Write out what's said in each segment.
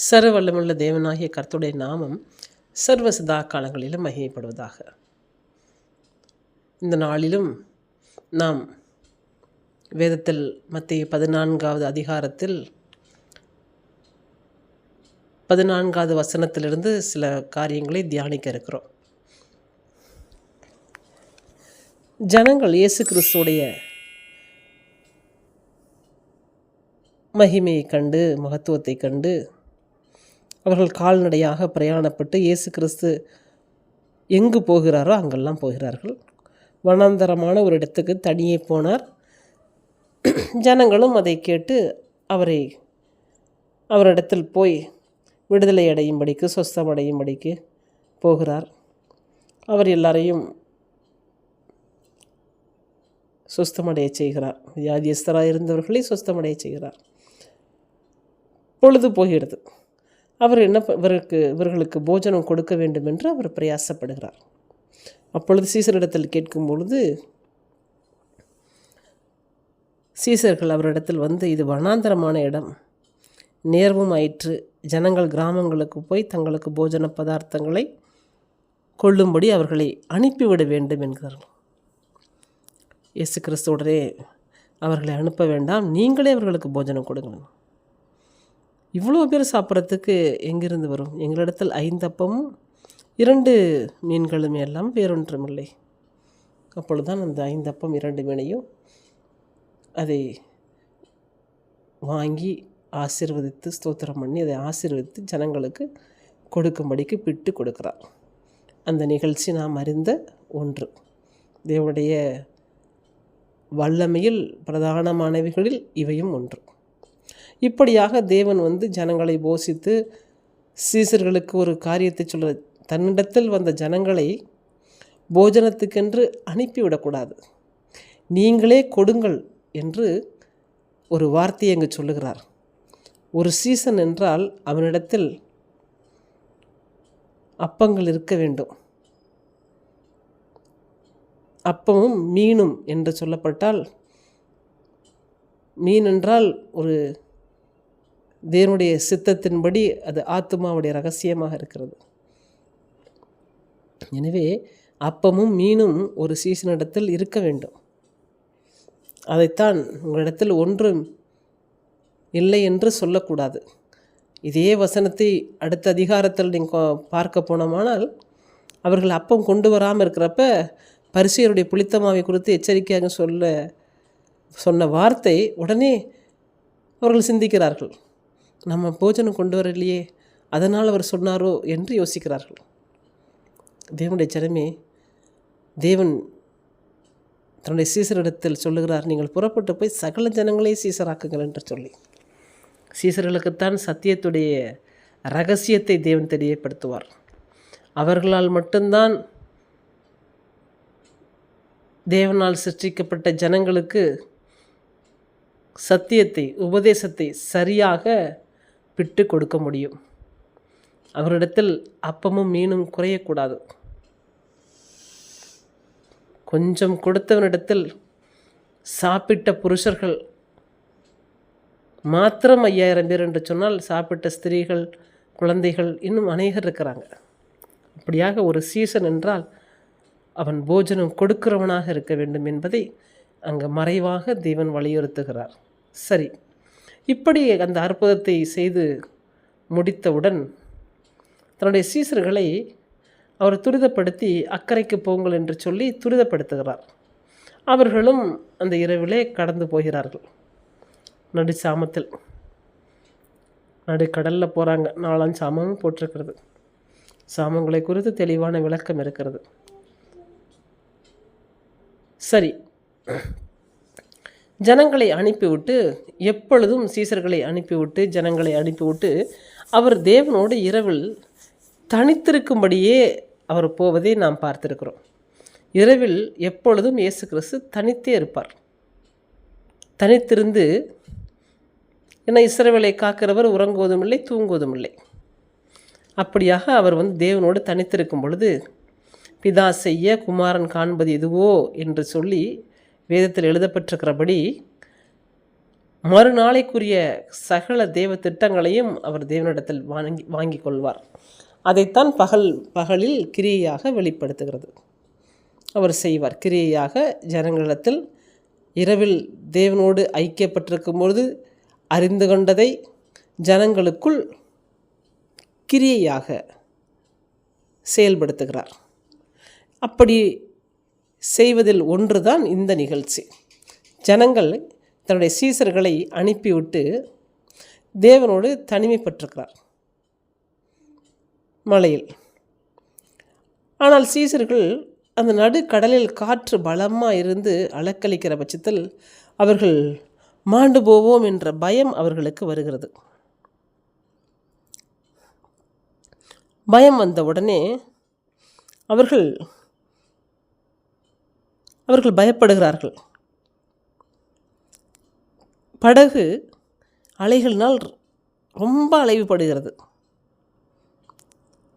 சர்வ வல்லமுள்ள தேவனாகிய கர்த்தருடைய நாமம் சர்வ சதா காலங்களிலும் மகிமைப்படுவதாக. இந்த நாளிலும் நாம் வேதத்தில் மத்தேயு 14வது அதிகாரத்தில் 14வது வசனத்திலிருந்து சில காரியங்களை தியானிக்க இருக்கிறோம். ஜனங்கள் இயேசு கிறிஸ்துடைய மகிமையை கண்டு மகத்துவத்தை கண்டு அவர்கள் கால்நடையாக பிரயாணப்பட்டு இயேசு கிறிஸ்து எங்கு போகிறாரோ அங்கெல்லாம் போகிறார்கள். வனாந்தரமான ஒரு இடத்துக்கு தனியே போனார். ஜனங்களும் அதை கேட்டு அவரிடத்தில் போய் விடுதலை அடையும்படிக்கு சொஸ்தமடையும்படிக்கு போகிறார். அவர் எல்லாரையும் சொஸ்தமடைய செய்கிறார். வியாதியஸ்தராக இருந்தவர்களை சொஸ்தமடைய செய்கிறார். பொழுது போகிறது. அவர் இவர்களுக்கு போஜனம் கொடுக்க வேண்டும் என்று அவர் பிரயாசப்படுகிறார். அப்பொழுது சீசரிடத்தில் கேட்கும் பொழுது சீசர்கள் அவரிடத்தில் வந்து, இது வனாந்தரமான இடம், நேர்வும் ஆயிற்று, ஜனங்கள் கிராமங்களுக்கு போய் தங்களுக்கு போஜன பதார்த்தங்களை கொள்ளும்படி அவர்களை அனுப்பிவிட வேண்டும் என்கிறார்கள். இயேசு கிறிஸ்துவுடனே அவர்களை அனுப்ப வேண்டாம், நீங்களே அவர்களுக்கு போஜனம் கொடுங்க. இவ்வளோ பேர் சாப்பிட்றதுக்கு எங்கிருந்து வரும்? எங்களிடத்தில் 5 அப்பமும் 2 மீன்களும் எல்லாம் வேறொன்றும் இல்லை. அப்பொழுதுதான் அந்த 5 அப்பம் 2 மீனையும் அதை வாங்கி ஆசீர்வதித்து ஸ்தோத்திரம் பண்ணி அதை ஆசீர்வதித்து ஜனங்களுக்கு கொடுக்கும்படிக்கு பிட்டு கொடுக்கிறார். அந்த நிகழ்ச்சி நாம் அறிந்த ஒன்று. தேவனுடைய வல்லமையில் பிரதானமானவைகளில் இவையும் ஒன்று. இப்படியாக தேவன் ஜனங்களை போஷித்து சீசர்களுக்கு ஒரு காரியத்தை சொல்ல, தன்னிடத்தில் வந்த ஜனங்களை போஜனத்துக்கென்று அனுப்பிவிடக்கூடாது, நீங்களே கொடுங்கள் என்று ஒரு வார்த்தையை அங்கு சொல்லுகிறார். ஒரு சீசன் என்றால் அவனிடத்தில் அப்பங்கள் இருக்க வேண்டும். அப்பமும் மீனும் என்று சொல்லப்பட்டால், மீன் என்றால் ஒரு தேவனுடைய சித்தத்தின்படி அது ஆத்துமாவுடைய ரகசியமாக இருக்கிறது. எனவே அப்பமும் மீனும் ஒரு சீசனிடத்தில் இருக்க வேண்டும். அதைத்தான் உங்களிடத்தில் ஒன்றும் இல்லை என்று சொல்லக்கூடாது. இதே வசனத்தை அடுத்த அதிகாரத்தில் நீங்கள் பார்க்க போனோமானால், அவர்கள் அப்பம் கொண்டு வராமல் இருக்கிறப்ப பரிசேயருடைய புளித்தமாவை குறித்து எச்சரிக்கையாக சொன்ன வார்த்தை உடனே அவர்கள் சிந்திக்கிறார்கள். நம்ம போஜனம் கொண்டு வரலையே, அதனால் அவர் சொன்னாரோ என்று யோசிக்கிறார்கள். தேவனுடைய ஜனமே, தேவன் தன்னுடைய சீசரிடத்தில் சொல்லுகிறார், நீங்கள் புறப்பட்டு போய் சகல ஜனங்களையும் சீசராக்குங்கள் என்று சொல்லி. சீசர்களுக்குத்தான் சத்தியத்துடைய இரகசியத்தை தேவன் தெரியப்படுத்துவார். அவர்களால் மட்டும்தான் தேவனால் சிருஷ்டிக்கப்பட்ட ஜனங்களுக்கு சத்தியத்தை உபதேசத்தை சரியாக பிட்டு கொடுக்க முடியும். அவரிடத்தில் அப்பமும் மீனும் குறையக்கூடாது. கொஞ்சம் கொடுத்தவனிடத்தில் சாப்பிட்ட புருஷர்கள் மாத்திரம் 5000 பேர் என்று சொன்னால், சாப்பிட்ட ஸ்திரீகள், குழந்தைகள் இன்னும் அநேகர் இருக்கிறாங்க. அப்படியாக ஒரு சீசன் என்றால் அவன் போஜனம் கொடுக்கிறவனாக இருக்க வேண்டும் என்பதை அங்கே மறைவாக தேவன் வலியுறுத்துகிறார். சரி, இப்படி அந்த அற்புதத்தை செய்து முடித்தவுடன் தன்னுடைய சீசர்களை அவர் துரிதப்படுத்தி அக்கறைக்கு போங்கள் என்று சொல்லி துரிதப்படுத்துகிறார். அவர்களும் அந்த இரவிலே கடந்து போகிறார்கள். நடுச்சாமத்தில் நடுக்கடலில் போகிறாங்க. 4 சாமமும் போட்டிருக்கிறது. சாமங்களை குறித்து தெளிவான விளக்கம் இருக்கிறது. சரி, ஜனங்களை அனுப்பிவிட்டு, எப்பொழுதும் சீசர்களை அனுப்பிவிட்டு ஜனங்களை அனுப்பிவிட்டு அவர் தேவனோடு இரவில் தனித்திருக்கும்படியே அவர் போவதை நாம் பார்த்திருக்கிறோம். இரவில் எப்பொழுதும் இயேசு கிறிஸ்து தனித்தே இருப்பார். தனித்திருந்து, ஏன்னா இஸ்ரவேலை காக்கிறவர் உறங்குவதும் இல்லை தூங்குவதும் இல்லை. அப்படியாக அவர் தேவனோடு தனித்திருக்கும் பொழுது, பிதா செய்ய குமாரன் காண்பது எதுவோ என்று சொல்லி வேதத்தில் எழுதப்பட்டிருக்கிறபடி மறுநாளைக்குரிய சகல தேவ திட்டங்களையும் அவர் தேவனிடத்தில் வாங்கி கொள்வார். அதைத்தான் பகலில் கிரியையாக வெளிப்படுத்துகிறது. அவர் செய்வார் கிரியையாக ஜனங்களிடத்தில். இரவில் தேவனோடு ஐக்கியப்பட்டிருக்கும் பொழுது அறிந்து கொண்டதை ஜனங்களுக்குள் கிரியையாக செயல்படுத்துகிறார். அப்படி செய்வதில் ஒன்றுதான் இந்த நிகழ்ச்சி. ஜனங்கள் தன்னுடைய சீசர்களை அனுப்பிவிட்டு தேவனோடு தனிமைப்பட்டிருக்கிறார் மலையில். ஆனால் சீசர்கள் அந்த நடுக்கடலில் காற்று பலமாக இருந்து அலக்களிக்கிற பட்சத்தில் அவர்கள் மாண்டு போவோம் என்ற பயம் அவர்களுக்கு வருகிறது. பயம் வந்த உடனே அவர்கள் பயப்படுகிறார்கள். படகு அலைகளினால் ரொம்ப அலைவுபடுகிறது.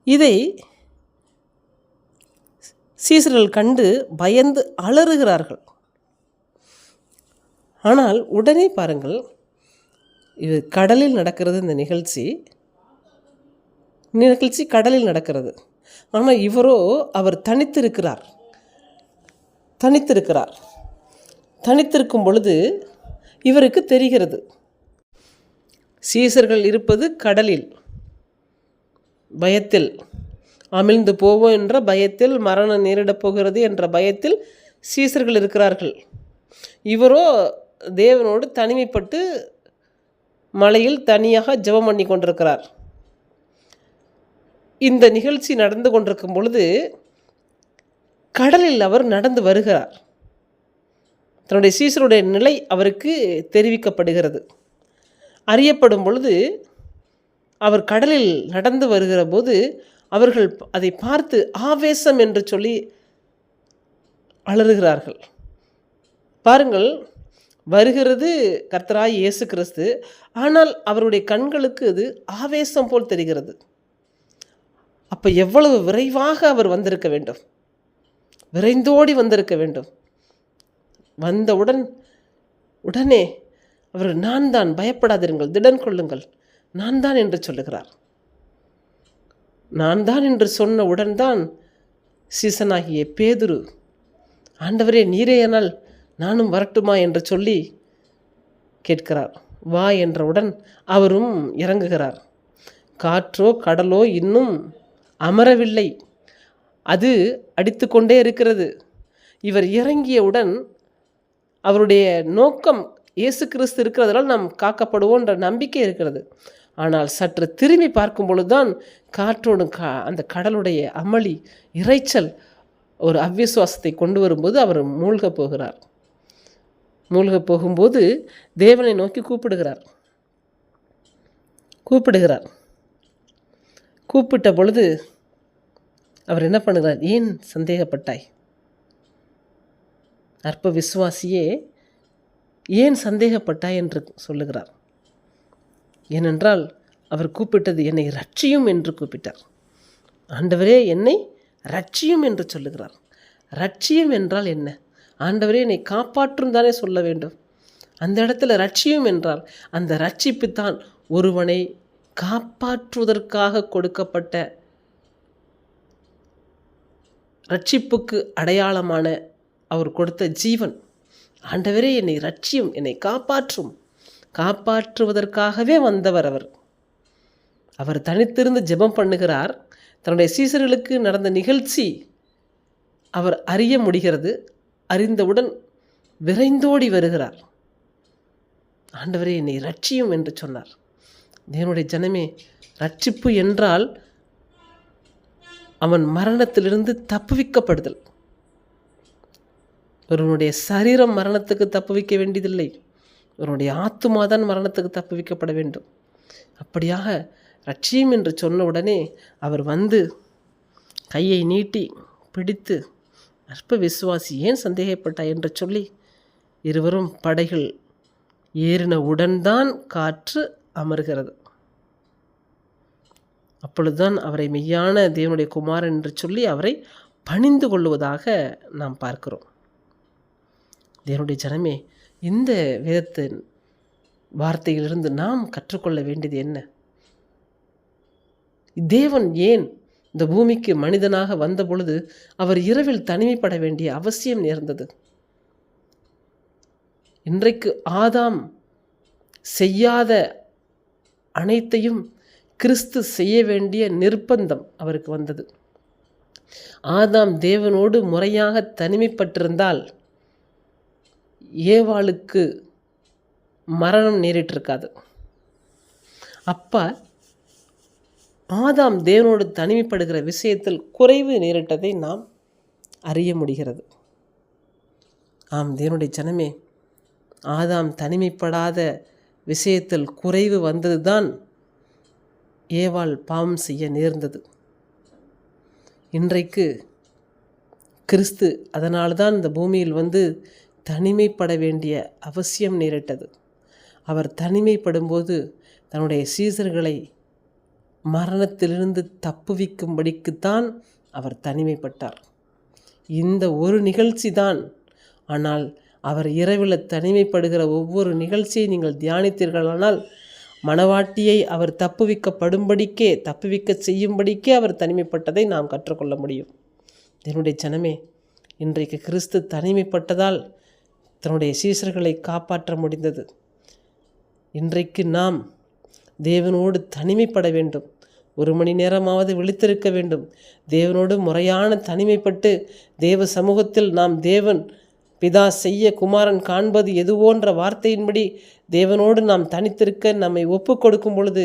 இதை சீசர்கள் கண்டு பயந்து அலறுகிறார்கள். ஆனால் உடனே பாருங்கள், இது கடலில் நடக்கிறது. இந்த நிகழ்ச்சி கடலில் நடக்கிறது. ஆனால் இவரோ அவர் தனித்திருக்கும் பொழுது இவருக்கு தெரிகிறது சீசர்கள் இருப்பது கடலில், பயத்தில் அமிழ்ந்து போவோம் என்ற பயத்தில், மரணம் நேரிடப் போகிறது என்ற பயத்தில் சீசர்கள் இருக்கிறார்கள். இவரோ தேவனோடு தனிமைப்பட்டு மலையில் தனியாக ஜெபம் பண்ணி கொண்டிருக்கிறார். இந்த நிகழ்ச்சி நடந்து கொண்டிருக்கும் பொழுது கடலில் அவர் நடந்து வருகிறார். தன்னுடைய சீசருடைய நிலை அவருக்கு தெரிவிக்கப்படுகிறது. அறியப்படும் பொழுது அவர் கடலில் நடந்து வருகிற போது அவர்கள் அதை பார்த்து ஆவேசம் என்று சொல்லி அலறுகிறார்கள். பாருங்கள், வருகிறது கர்த்தராய் இயேசு கிறிஸ்து. ஆனால் அவருடைய கண்களுக்கு அது ஆவேசம் போல் தெரிகிறது. அப்போ எவ்வளவு விரைவாக அவர் வந்திருக்க வேண்டும், விரைந்தோடி வந்திருக்க வேண்டும். உடனே அவர் நான் தான், பயப்படாதிருங்கள், திடன் கொள்ளுங்கள், நான் தான் என்று சொல்லுகிறார். நான் தான் என்று சொன்ன உடன்தான் சீசனாகிய பேதுரு, ஆண்டவரே நீரேயானால் நானும் வரட்டுமா என்று சொல்லி கேட்கிறார். வா என்றவுடன் அவரும் இறங்குகிறார். காற்றோ கடலோ இன்னும் அமரவில்லை, அது அடித்து கொண்டே இருக்கிறது. இவர் இறங்கியவுடன் அவருடைய நோக்கம் இயேசு கிறிஸ்து இருக்கிறதுனால நாம் காக்கப்படுவோன்ற நம்பிக்கை இருக்கிறது. ஆனால் சற்று திரும்பி பார்க்கும் பொழுதுதான் காற்றோடு அந்த கடலுடைய அமளி, இறைச்சல் ஒரு அவ்விசுவாசத்தை கொண்டு வரும்போது அவர் மூழ்கப் போகும்போது தேவனை நோக்கி கூப்பிடுகிறார். கூப்பிட்ட பொழுது அவர் என்ன பண்ணுகிறார்? ஏன் சந்தேகப்பட்டாய்? அற்ப விசுவாசியே, ஏன் சந்தேகப்பட்டாய் என்று சொல்லுகிறார். ஏனென்றால் அவர் கூப்பிட்டது என்னை ரட்சியும் என்று கூப்பிட்டார். ஆண்டவரே என்னை ரட்சியும் என்று சொல்லுகிறார். ரட்சியும் என்றால் என்ன? ஆண்டவரே என்னை காப்பாற்றும் தானே சொல்ல வேண்டும். அந்த இடத்துல ரட்சியும் என்றால் அந்த ரட்சிப்பு தான் ஒருவனை காப்பாற்றுவதற்காக கொடுக்கப்பட்ட ரட்சிப்புக்கு அடையாளமான அவர் கொடுத்த ஜீவன். ஆண்டவரே என்னை ரட்சியும், என்னை காப்பாற்றுவதற்காகவே வந்தவர் அவர் தனித்திருந்து ஜெபம் பண்ணுகிறார். தன்னுடைய சீசர்களுக்கு நடந்த நிகழ்ச்சி அவர் அறிய முடிகிறது. அறிந்தவுடன் விரைந்தோடி வருகிறார். ஆண்டவரே என்னை ரட்சியும் என்று சொன்னார். தேவனுடைய ஜனமே, ரட்சிப்பு என்றால் அவன் மரணத்திலிருந்து தப்புவிக்கப்படுதல். ஒருவனுடைய சரீரம் மரணத்துக்கு தப்புவிக்க வேண்டியதில்லை, ஒருவனுடைய ஆத்துமாதான் மரணத்துக்கு தப்புவிக்கப்பட வேண்டும். அப்படியாக ரட்சியும் என்று சொன்ன உடனே அவர் வந்து கையை நீட்டி பிடித்து, அற்ப விசுவாசி ஏன் சந்தேகப்பட்டாய் என்று சொல்லி இருவரும் படைகள் ஏறின உடன்தான் காற்று அமர்கிறது. அப்பொழுதுதான் அவரை மெய்யான தேவனுடைய குமாரன் என்று சொல்லி அவரை பணிந்து கொள்வதாக நாம் பார்க்கிறோம். தேவனுடைய ஜனமே, இந்த வேதத்தின் வார்த்தையிலிருந்து நாம் கற்றுக்கொள்ள வேண்டியது என்ன? தேவன் ஏன் இந்த பூமிக்கு மனிதனாக வந்த பொழுது அவர் இரவில் தனிமைப்பட வேண்டிய அவசியம் நேர்ந்தது? இன்றைக்கு ஆதாம் செய்யாத அனைத்தையும் கிறிஸ்து செய்ய வேண்டிய நிர்பந்தம் அவருக்கு வந்தது. ஆதாம் தேவனோடு முறையாக தனிமைப்பட்டிருந்தால் ஏவாளுக்கு மரணம் நேரிட்டிருக்காது. அப்பா ஆதாம் தேவனோடு தனிமைப்படுகிற விஷயத்தில் குறைவு நேரிட்டதை நாம் அறிய முடிகிறது. ஆம் தேவனுடைய ஜனமே, ஆதாம் தனிமைப்படாத விஷயத்தில் குறைவு வந்ததுதான் ஏவாள் பாவம் செய்ய நேர்ந்தது. இன்றைக்கு கிறிஸ்து அதனால்தான் இந்த பூமியில் வந்து தனிமைப்பட வேண்டிய அவசியம் நேரிட்டது. அவர் தனிமைப்படும்போது தன்னுடைய சீசர்களை மரணத்திலிருந்து தப்புவிக்கும்படிக்குத்தான் அவர் தனிமைப்பட்டார். இந்த ஒரு நிகழ்ச்சி தான். ஆனால் அவர் இரவில் தனிமைப்படுகிற ஒவ்வொரு நிகழ்ச்சியை நீங்கள் தியானித்தீர்களானால் மணவாட்டியை அவர் தப்புவிக்க செய்யும்படிக்கே அவர் தனிமைப்பட்டதை நாம் கற்றுக்கொள்ள முடியும். என்னுடைய ஜனமே, இன்றைக்கு கிறிஸ்து தனிமைப்பட்டதால் தன்னுடைய சீசர்களை காப்பாற்ற முடிந்தது. இன்றைக்கு நாம் தேவனோடு தனிமைப்பட வேண்டும். 1 மணி நேரமாவது விழித்திருக்க வேண்டும். தேவனோடு முறையான தனிமைப்பட்டு தேவ சமூகத்தில் நாம் தேவன் பிதா செய்ய குமாரன் காண்பது எதுவோன்ற வார்த்தையின்படி தேவனோடு நாம் தனித்திருக்க நம்மை ஒப்பு கொடுக்கும் பொழுது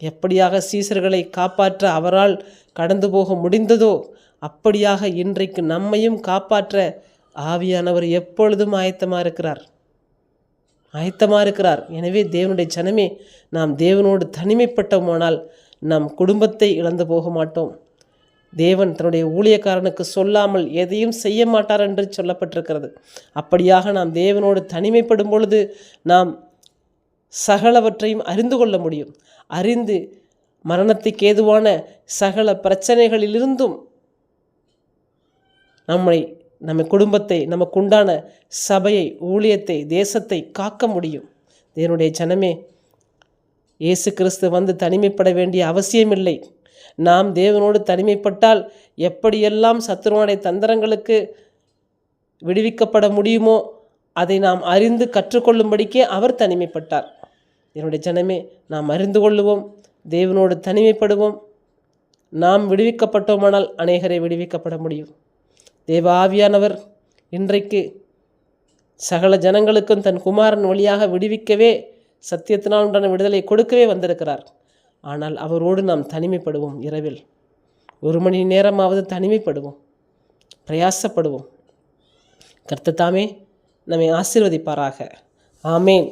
எப்படியாக சீசர்களை காப்பாற்ற அவரால் கடந்து போக முடிந்ததோ அப்படியாக இன்றைக்கு நம்மையும் காப்பாற்ற ஆவியானவர் எப்பொழுதும் ஆயத்தமாக இருக்கிறார். எனவே தேவனுடைய ஜனமே, நாம் தேவனோடு தனிமைப்பட்டோமானால் நம் குடும்பத்தை இழந்து போக மாட்டோம். தேவன் தன்னுடைய ஊழியக்காரனுக்கு சொல்லாமல் எதையும் செய்ய மாட்டார் என்று சொல்லப்பட்டிருக்கிறது. அப்படியாக நாம் தேவனோடு தனிமைப்படும் பொழுது நாம் சகலவற்றையும் அறிந்து கொள்ள முடியும். அறிந்து மரணத்துக்கு ஏதுவான சகல பிரச்சனைகளிலிருந்தும் நம்ம குடும்பத்தை, நமக்குண்டான சபையை, ஊழியத்தை, தேசத்தை காக்க முடியும். தேவனுடைய ஜனமே, இயேசு கிறிஸ்து வந்து தனிமைப்பட வேண்டிய அவசியமில்லை. நாம் தேவனோடு தனிமைப்பட்டால் எப்படியெல்லாம் சத்துருவனுடைய தந்திரங்களுக்கு விடுவிக்கப்பட முடியுமோ அதை நாம் அறிந்து கற்றுக்கொள்ளும்படிக்கே அவர் தனிமைப்பட்டார். என்னுடைய ஜனமே, நாம் அறிந்து கொள்ளுவோம், தேவனோடு தனிமைப்படுவோம். நாம் விடுவிக்கப்பட்டோமானால் அநேகரை விடுவிக்கப்பட முடியும். தேவ ஆவியானவர் இன்றைக்கு சகல ஜனங்களுக்கும் தன் குமாரன் வழியாக விடுவிக்கவே, சத்தியத்தினால் உண்டான விடுதலை கொடுக்கவே வந்திருக்கிறார். ஆனால் அவரோடு நாம் தனிமைப்படுவோம். இரவில் 1 மணி நேரமாவது தனிமைப்படுவோம், பிரயாசப்படுவோம். கர்த்தர் தாமே நம்மை ஆசீர்வதிப்பாராக. ஆமேன்.